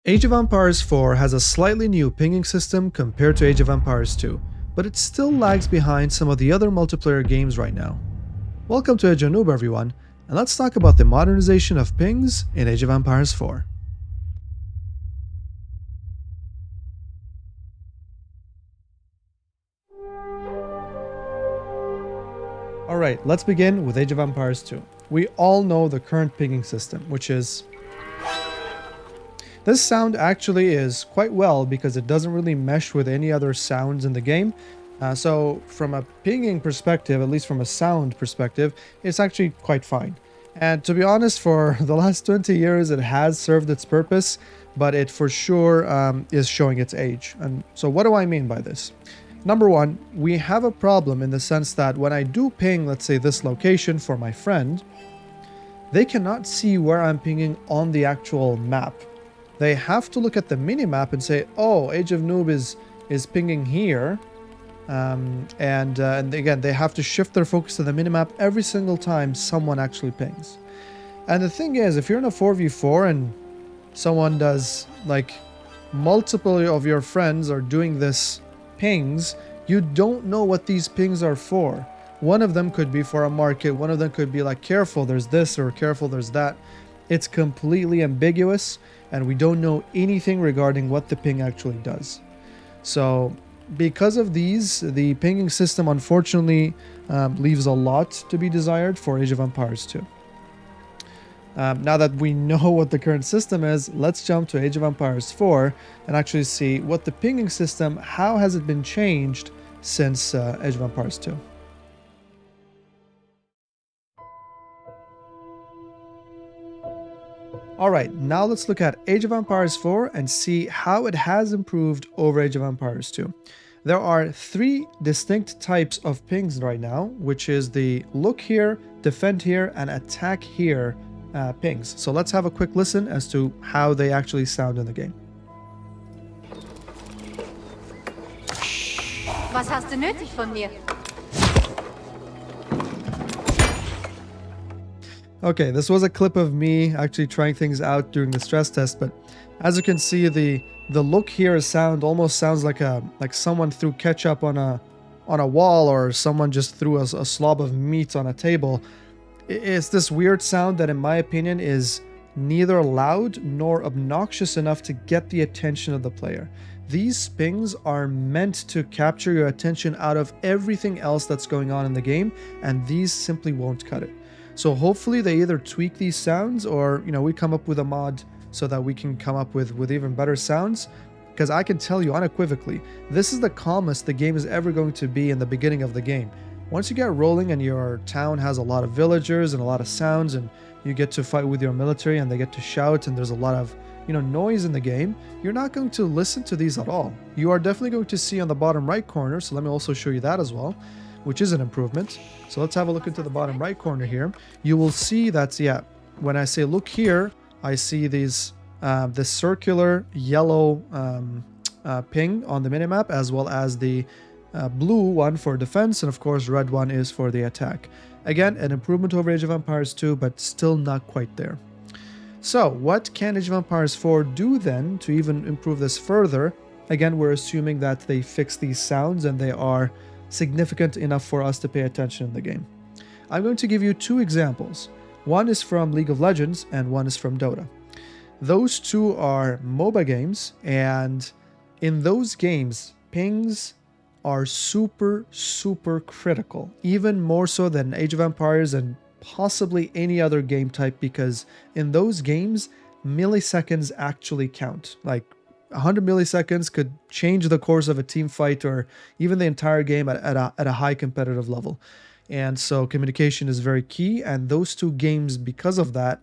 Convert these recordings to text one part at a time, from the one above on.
Age of Empires 4 has a slightly new pinging system compared to Age of Empires 2, but it still lags behind some of the other multiplayer games right now. Welcome to Noob everyone, and let's talk about the modernization of pings in Age of Empires 4. Alright, let's begin with Age of Empires 2. We all know the current pinging system, which is... This sound actually is quite well because it doesn't really mesh with any other sounds in the game. So from a pinging perspective, at least from a sound perspective, it's actually quite fine. And to be honest, for the last 20 years, it has served its purpose, but it for sure is showing its age. And so what do I mean by this? Number one, we have a problem in the sense that when I do ping, let's say this location for my friend, they cannot see where I'm pinging on the actual map. They have to look at the mini-map and say, oh, Age of Noob is pinging here. And again, they have to shift their focus to the minimap every single time someone actually pings. And the thing is, if you're in a 4v4 and someone does, like, multiple of your friends are doing this pings, you don't know what these pings are for. One of them could be for a market, one of them could be like, careful, there's this, or careful, there's that. It's completely ambiguous, and we don't know anything regarding what the ping actually does. So because of these, the pinging system unfortunately leaves a lot to be desired for Age of Empires 2. Now that we know what the current system is, let's jump to Age of Empires 4 and actually see what the pinging system, how has it been changed since Age of Empires 2. Alright, now let's look at Age of Empires 4 and see how it has improved over Age of Empires 2. There are three distinct types of pings right now, which is the look here, defend here, and attack here pings. So let's have a quick listen as to how they actually sound in the game. Was hast du nötig von mir? Okay, this was a clip of me actually trying things out during the stress test, but as you can see, the look here almost sounds like someone threw ketchup on a wall, or someone just threw a slob of meat on a table. It's this weird sound that, in my opinion, is neither loud nor obnoxious enough to get the attention of the player. These pings are meant to capture your attention out of everything else that's going on in the game, and these simply won't cut it. So hopefully they either tweak these sounds, or we come up with a mod so that we can come up with even better sounds. Because I can tell you unequivocally, this is the calmest the game is ever going to be in the beginning of the game. Once you get rolling and your town has a lot of villagers and a lot of sounds, and you get to fight with your military and they get to shout and there's a lot of noise in the game, you're not going to listen to these at all. You are definitely going to see on the bottom right corner, so let me also show you that as well, which is an improvement. So let's have a look into the bottom right corner here. You will see that, yeah, when I say look here, I see these this circular yellow ping on the minimap, as well as the blue one for defense, and of course red one is for the attack. Again, an improvement over Age of Empires 2, but still not quite there. So what can Age of Empires 4 do then to even improve this further? Again, we're assuming that they fix these sounds and they are significant enough for us to pay attention in the game. I'm going to give you two examples. One is from League of Legends and one is from Dota. Those two are MOBA games, and in those games, pings are super critical, even more so than Age of Empires and possibly any other game type, because in those games, milliseconds actually count. Like 100 milliseconds could change the course of a team fight or even the entire game at a high competitive level. And so communication is very key, and those two games, because of that,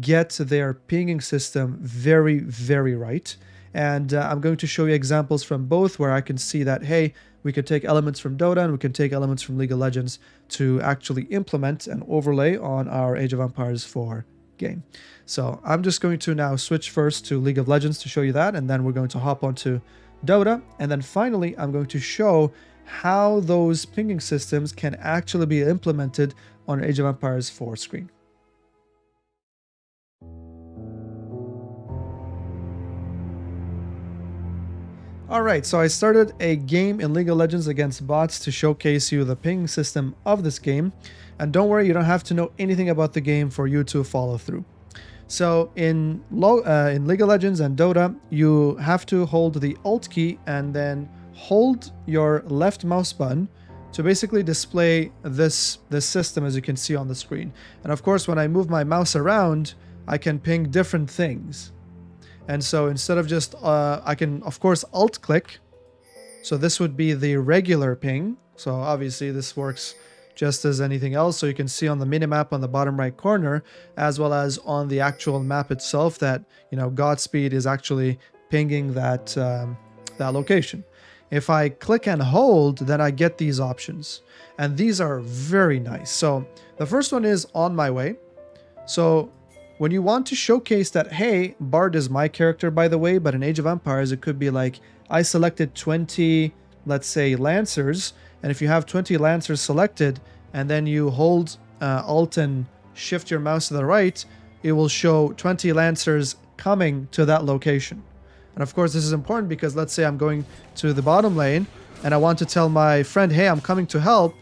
get their pinging system very right. And I'm going to show you examples from both where I can see that, hey, we can take elements from Dota and we can take elements from League of Legends to actually implement and overlay on our Age of Empires 4 game. So I'm just going to now switch first to League of Legends to show you that, and then we're going to hop onto Dota, and then finally I'm going to show how those pinging systems can actually be implemented on Age of Empires 4 screen. Alright, so I started a game in League of Legends against bots to showcase you the ping system of this game. And don't worry, you don't have to know anything about the game for you to follow through. So in League of Legends and Dota, you have to hold the Alt key and then hold your left mouse button to basically display this system, as you can see on the screen. And of course, when I move my mouse around, I can ping different things. And so instead of just, I can of course Alt click. So this would be the regular ping. So obviously this works just as anything else. So you can see on the minimap on the bottom right corner, as well as on the actual map itself, that, you know, Godspeed is actually pinging that, that location. If I click and hold, then I get these options. And these are very nice. So the first one is on my way. So when you want to showcase that, hey, Bard is my character, by the way, but in Age of Empires, it could be like, I selected 20, let's say, Lancers. And if you have 20 Lancers selected, and then you hold Alt and shift your mouse to the right, it will show 20 Lancers coming to that location. And of course, this is important because let's say I'm going to the bottom lane, and I want to tell my friend, hey, I'm coming to help.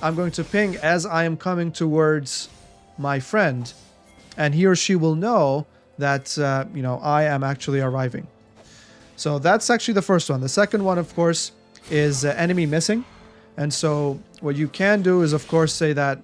I'm going to ping as I am coming towards my friend. And he or she will know that, you know, I am actually arriving. So that's actually the first one. The second one, of course, is enemy missing. And so what you can do is, of course, say that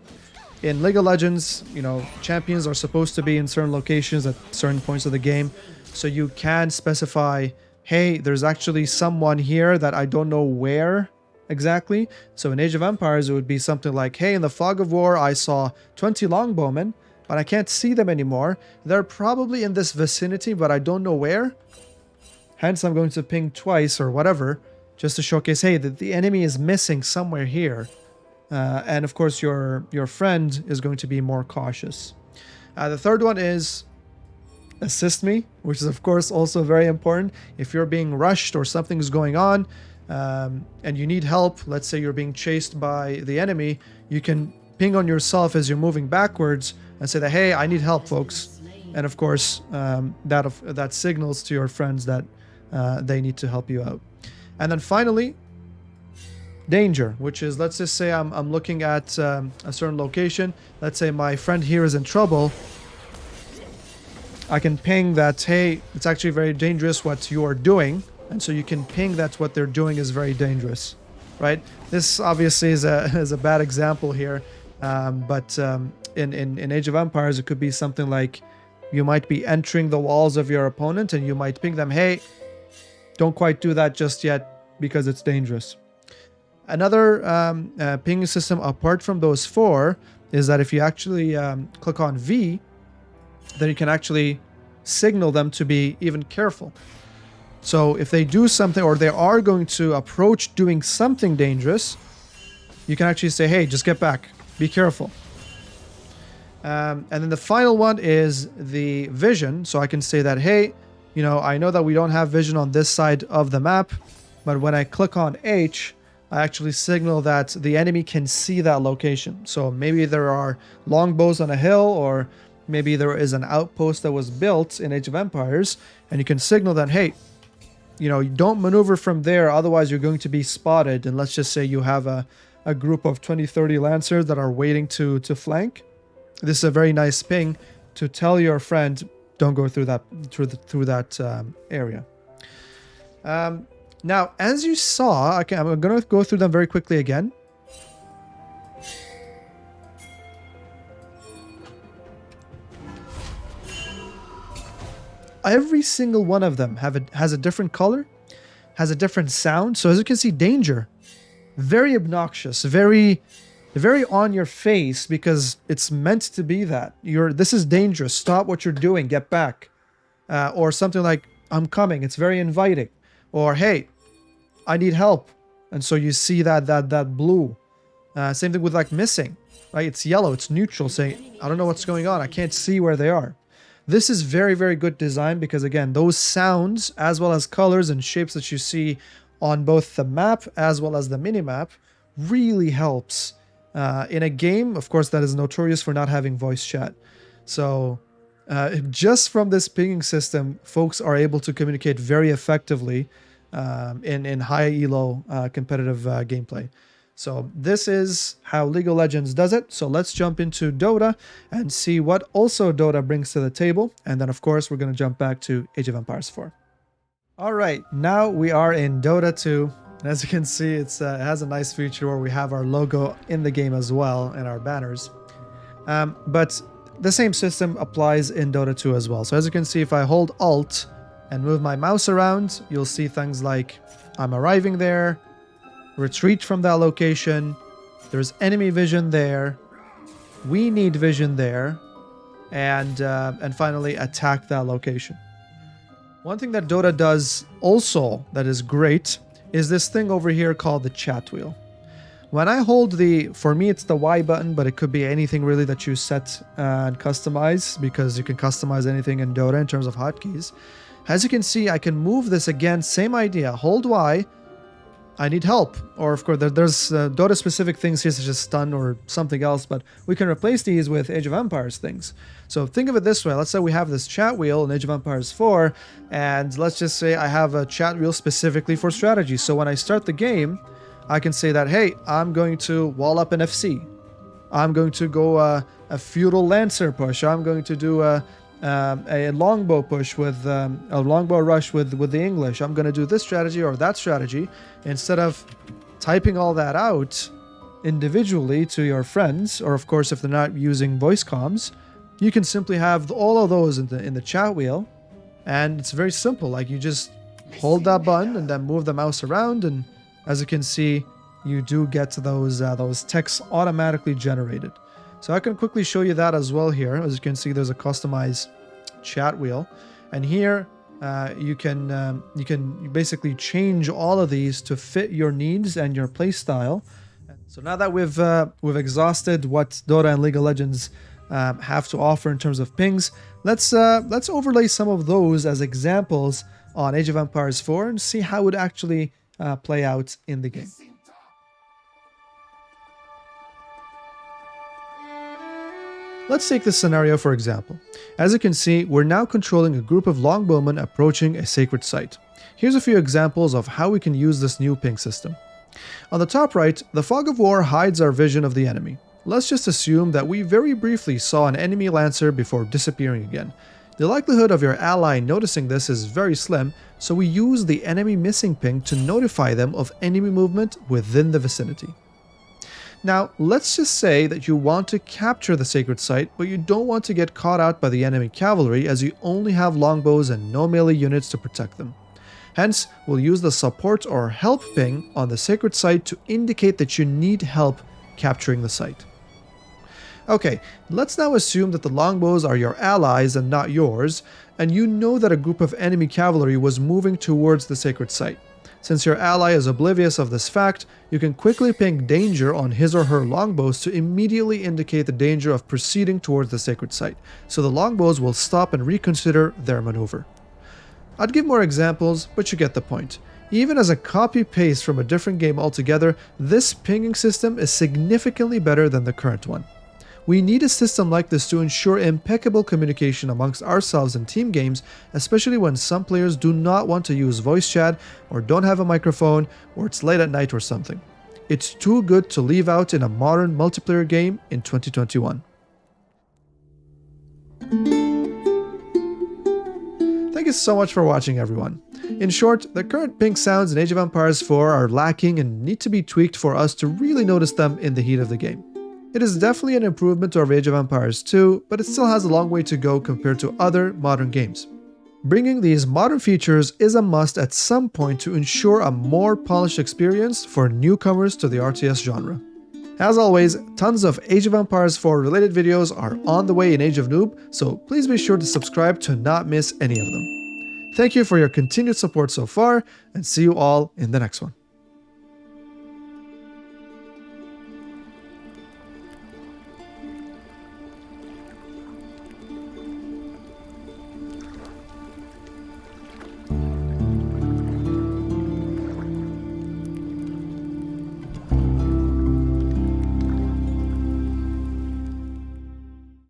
in League of Legends, you know, champions are supposed to be in certain locations at certain points of the game. So you can specify, hey, there's actually someone here that I don't know where exactly. So in Age of Empires, it would be something like, hey, in the Fog of War, I saw 20 longbowmen, but I can't see them anymore. They're probably in this vicinity, but I don't know where. Hence, I'm going to ping twice or whatever, just to showcase, hey, that the enemy is missing somewhere here. And of course, your friend is going to be more cautious. The third one is assist me, which is of course also very important. If you're being rushed or something's going on and you need help, let's say you're being chased by the enemy, you can ping on yourself as you're moving backwards and say that, hey, I need help, folks. And of course, that signals to your friends that they need to help you out. And then finally, danger, which is, let's just say I'm looking at a certain location. Let's say my friend here is in trouble. I can ping that, hey, it's actually very dangerous what you are doing. And so you can ping that what they're doing is very dangerous, right? This obviously is a bad example here. But in Age of Empires, it could be something like you might be entering the walls of your opponent and you might ping them, hey, don't quite do that just yet because it's dangerous. Another ping system apart from those four is that if you actually click on V, then you can actually signal them to be even careful. So if they do something or they are going to approach doing something dangerous, you can actually say, hey, just get back. Be careful. And then the final one is the vision. So I can say that, hey, you know, I know that we don't have vision on this side of the map, but when I click on H, I actually signal that the enemy can see that location. So maybe there are longbows on a hill, or maybe there is an outpost that was built in Age of Empires, and you can signal that, hey, you know, you don't maneuver from there, otherwise you're going to be spotted. And let's just say you have a group of 20, 30 Lancers that are waiting to flank. This is a very nice ping to tell your friend, don't go through that area. Now, as you saw, I'm going to go through them very quickly again. Every single one of them has a different color, has a different sound. So as you can see, danger, very obnoxious, very on your face, because it's meant to be that. This is dangerous. Stop what you're doing. Get back. Or something like, I'm coming. It's very inviting. Or, hey, I need help. And so you see that blue. Same thing with like missing, right? It's yellow. It's neutral, saying, I don't know what's going on. I can't see where they are. This is very, very good design because, again, those sounds as well as colors and shapes that you see on both the map as well as the minimap really helps in a game, of course, that is notorious for not having voice chat. So just from this pinging system, folks are able to communicate very effectively in high elo competitive gameplay. So this is how League of Legends does it. So let's jump into Dota and see what also Dota brings to the table. And then of course, we're going to jump back to Age of Empires 4. All right, now we are in Dota 2. As you can see, it has a nice feature where we have our logo in the game as well and our banners. But the same system applies in Dota 2 as well. So as you can see, if I hold Alt and move my mouse around, you'll see things like I'm arriving there, retreat from that location, there's enemy vision there, we need vision there, and finally attack that location. One thing that Dota does also that is great is this thing over here called the chat wheel. When I hold for me it's the Y button, but it could be anything really that you set and customize, because you can customize anything in Dota in terms of hotkeys. As you can see, I can move this again, same idea, hold Y, I need help. Or of course, there's Dota specific things here such as stun or something else, but we can replace these with Age of Empires things. So think of it this way, let's say we have this chat wheel in Age of Empires 4, and let's just say I have a chat wheel specifically for strategy. So when I start the game, I can say that, hey, I'm going to wall up an FC. I'm going to go a feudal lancer push. I'm going to do a longbow push with a longbow rush with the English. I'm going to do this strategy or that strategy. Instead of typing all that out individually to your friends, or of course if they're not using voice comms, you can simply have all of those in the chat wheel, and it's very simple. Like, you just hold that button and then move the mouse around, and as you can see, you do get those texts automatically generated. So I can quickly show you that as well here. As you can see, there's a customized chat wheel, and here you can basically change all of these to fit your needs and your play style. So now that we've exhausted what Dota and League of Legends have to offer in terms of pings, let's overlay some of those as examples on Age of Empires 4 and see how it would actually play out in the game. Let's take this scenario for example. As you can see, we're now controlling a group of longbowmen approaching a sacred site. Here's a few examples of how we can use this new ping system. On the top right, the fog of war hides our vision of the enemy. Let's just assume that we very briefly saw an enemy lancer before disappearing again. The likelihood of your ally noticing this is very slim, so we use the enemy missing ping to notify them of enemy movement within the vicinity. Now, let's just say that you want to capture the sacred site, but you don't want to get caught out by the enemy cavalry, as you only have longbows and no melee units to protect them. Hence, we'll use the support or help ping on the sacred site to indicate that you need help capturing the site. Okay, let's now assume that the longbows are your allies and not yours, and you know that a group of enemy cavalry was moving towards the sacred site. Since your ally is oblivious of this fact, you can quickly ping danger on his or her longbows to immediately indicate the danger of proceeding towards the sacred site, so the longbows will stop and reconsider their maneuver. I'd give more examples, but you get the point. Even as a copy-paste from a different game altogether, this pinging system is significantly better than the current one. We need a system like this to ensure impeccable communication amongst ourselves in team games, especially when some players do not want to use voice chat or don't have a microphone or it's late at night or something. It's too good to leave out in a modern multiplayer game in 2021. Thank you so much for watching, everyone. In short, the current ping sounds in Age of Empires 4 are lacking and need to be tweaked for us to really notice them in the heat of the game. It is definitely an improvement over Age of Empires 2, but it still has a long way to go compared to other modern games. Bringing these modern features is a must at some point to ensure a more polished experience for newcomers to the RTS genre. As always, tons of Age of Empires 4 related videos are on the way in Age of Noob, so please be sure to subscribe to not miss any of them. Thank you for your continued support so far, and see you all in the next one.